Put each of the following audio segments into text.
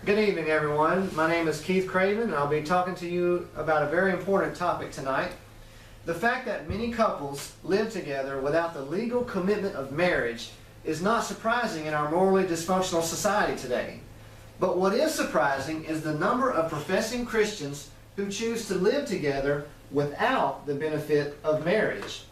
Good evening, everyone. My name is Keith Craven, and I'll be talking to you about a very important topic tonight. The fact that many couples live together without the legal commitment of marriage is not surprising in our morally dysfunctional society today. But what is surprising is the number of professing Christians who choose to live together without the benefit of marriage.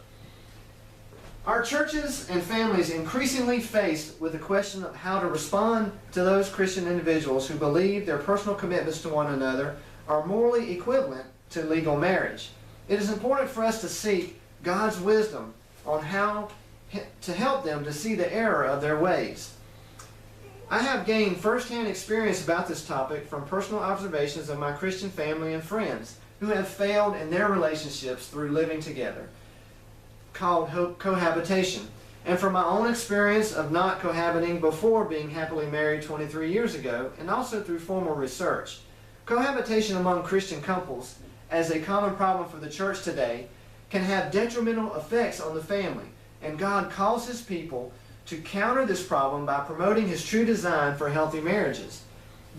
Our churches and families increasingly faced with the question of how to respond to those Christian individuals who believe their personal commitments to one another are morally equivalent to legal marriage. It is important for us to seek God's wisdom on how to help them to see the error of their ways. I have gained first-hand experience about this topic from personal observations of my Christian family and friends who have failed in their relationships through living together, called cohabitation, and from my own experience of not cohabiting before being happily married 23 years ago, and also through formal research. Cohabitation among Christian couples, as a common problem for the church today, can have detrimental effects on the family, and God calls His people to counter this problem by promoting His true design for healthy marriages.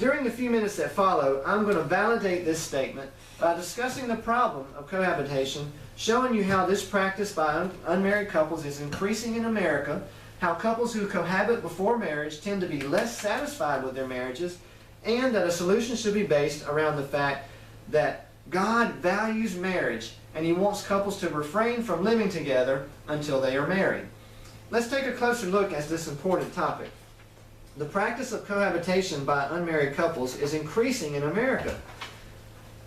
During the few minutes that follow, I'm going to validate this statement by discussing the problem of cohabitation, showing you how this practice by unmarried couples is increasing in America, how couples who cohabit before marriage tend to be less satisfied with their marriages, and that a solution should be based around the fact that God values marriage and He wants couples to refrain from living together until they are married. Let's take a closer look at this important topic. The practice of cohabitation by unmarried couples is increasing in America.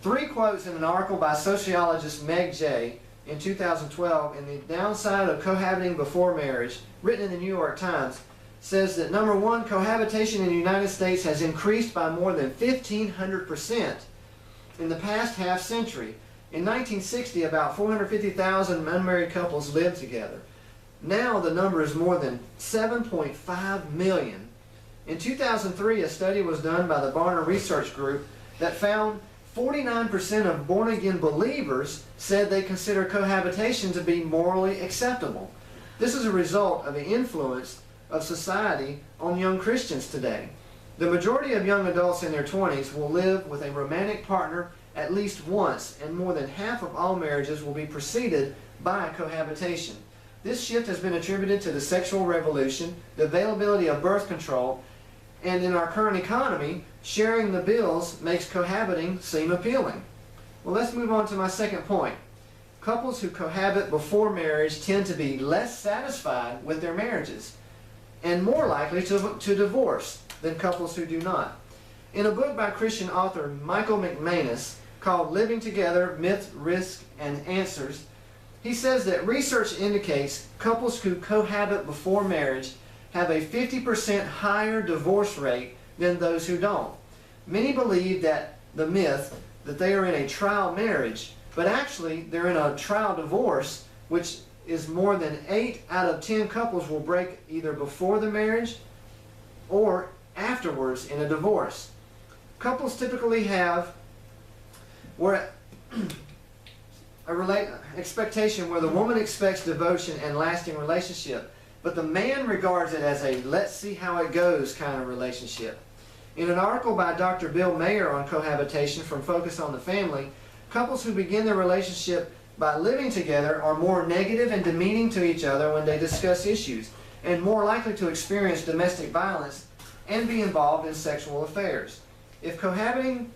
3 quotes in an article by sociologist Meg Jay in 2012 in The Downside of Cohabiting Before Marriage, written in the New York Times, says that number 1, cohabitation in the United States has increased by more than 1,500% in the past half century. In 1960, about 450,000 unmarried couples lived together. Now the number is more than 7.5 million. In 2003, a study was done by the Barna Research Group that found 49% of born-again believers said they consider cohabitation to be morally acceptable. This is a result of the influence of society on young Christians today. The majority of young adults in their 20s will live with a romantic partner at least once, and more than half of all marriages will be preceded by cohabitation. This shift has been attributed to the sexual revolution, the availability of birth control, and in our current economy, sharing the bills makes cohabiting seem appealing. Well, let's move on to my second point. Couples who cohabit before marriage tend to be less satisfied with their marriages and more likely to divorce than couples who do not. In a book by Christian author Michael McManus called Living Together, Myth, Risk, and Answers, he says that research indicates couples who cohabit before marriage have a 50% higher divorce rate than those who don't. Many believe that the myth that they are in a trial marriage, but actually they're in a trial divorce, which is more than 8 out of 10 couples will break either before the marriage or afterwards in a divorce. Couples typically have expectation where the woman expects devotion and lasting relationship, but the man regards it as a let's see how it goes kind of relationship. In an article by Dr. Bill Mayer on cohabitation from Focus on the Family, couples who begin their relationship by living together are more negative and demeaning to each other when they discuss issues, and more likely to experience domestic violence and be involved in sexual affairs. If cohabiting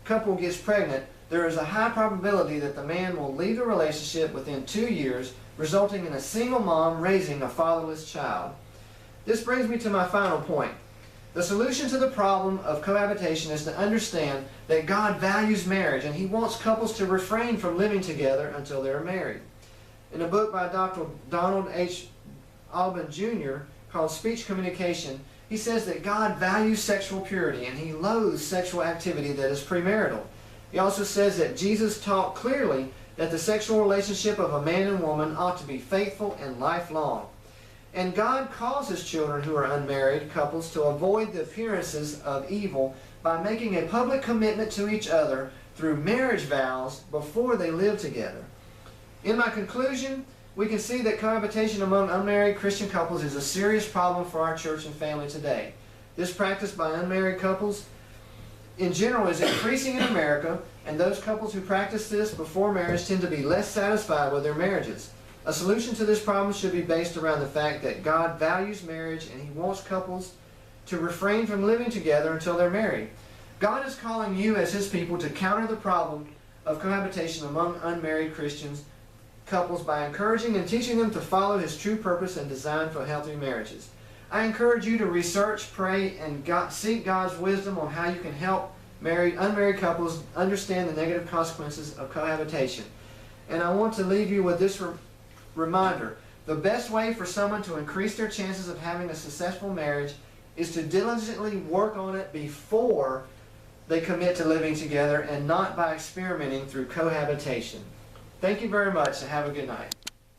couple gets pregnant, there is a high probability that the man will leave the relationship within 2 years, resulting in a single mom raising a fatherless child. This brings me to my final point. The solution to the problem of cohabitation is to understand that God values marriage and He wants couples to refrain from living together until they are married. In a book by Dr. Donald H. Alban Jr. called Speech Communication, he says that God values sexual purity and He loathes sexual activity that is premarital. He also says that Jesus taught clearly that the sexual relationship of a man and woman ought to be faithful and lifelong. And God calls His children who are unmarried couples to avoid the appearances of evil by making a public commitment to each other through marriage vows before they live together. In my conclusion, we can see that cohabitation among unmarried Christian couples is a serious problem for our church and family today. This practice by unmarried couples in general is increasing in America, and those couples who practice this before marriage tend to be less satisfied with their marriages. A solution to this problem should be based around the fact that God values marriage and He wants couples to refrain from living together until they're married. God is calling you as His people to counter the problem of cohabitation among unmarried Christians couples by encouraging and teaching them to follow His true purpose and design for healthy marriages. I encourage you to research, pray, and seek God's wisdom on how you can help unmarried couples understand the negative consequences of cohabitation. And I want to leave you with this reminder. The best way for someone to increase their chances of having a successful marriage is to diligently work on it before they commit to living together, and not by experimenting through cohabitation. Thank you very much, and have a good night.